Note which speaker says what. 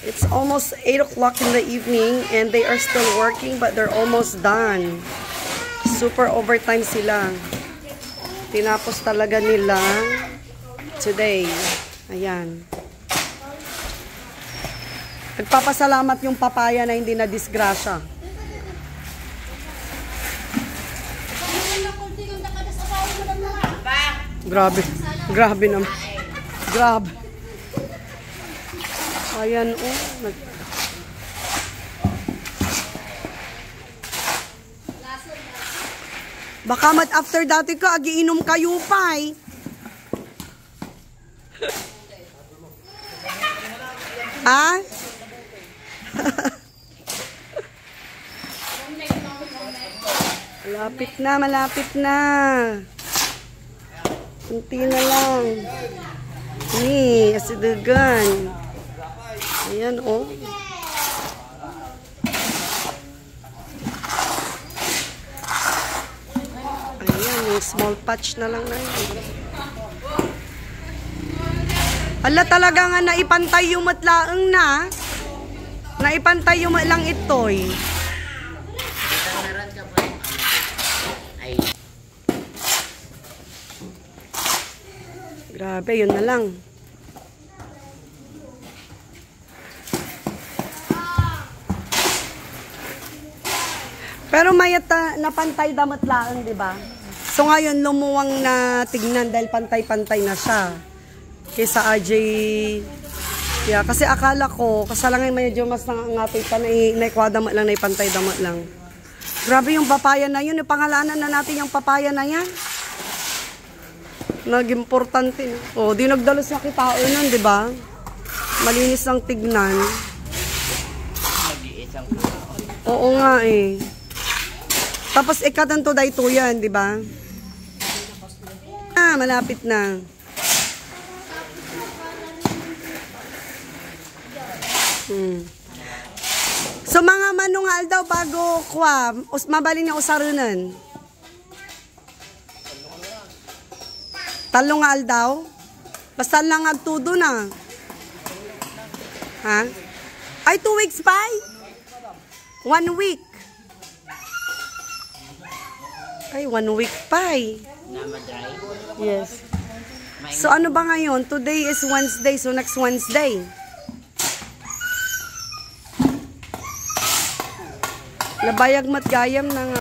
Speaker 1: It's almost 8 o'clock in the evening and they are still working but they're almost done. Super overtime sila. Tinapos talaga nila today. Ayan. Nagpapasalamat yung papaya na hindi na disgrasya. Grabe. Grabe naman. Grabe. Ayan, oh. Baka after dati ka, agiinom kayo pa eh. Ha? Malapit na, malapit na. Kunti na lang. Ni, asidagan. Ayan, oh. Ayan, yung small patch na lang na yun. Ala, talaga nga naipantay yung matlaang na. Naipantay yung matlang itoy. Grabe, yun na lang. Pero mayata napantay damat lang, di ba? So ngayon lumuwang na tignan dahil pantay-pantay na siya. Kaysa AJ. Yeah, kasi akala ko, kasalangay medyo mas nangangatay pa na naikwadamat lang, naipantay damat lang. Grabe yung papaya na yun. Pangalanan na natin yung papaya na yan. Nag-importante na. Oh, di nagdalos na kitao nun, di ba? Malinis ang tignan. Oo nga eh. Tapos ikatan to dahito yan, di ba? Ah, malapit na. So mga manungal daw bago kwa, mabalin niya usarunan. Talungal daw? Basta lang agtudo na. Ha? Ay, 2 weeks pa? 1 week. Ay, 1 week pa. Yes. So ano ba ngayon? Today is Wednesday, so next Wednesday. Nabayag matgayam ng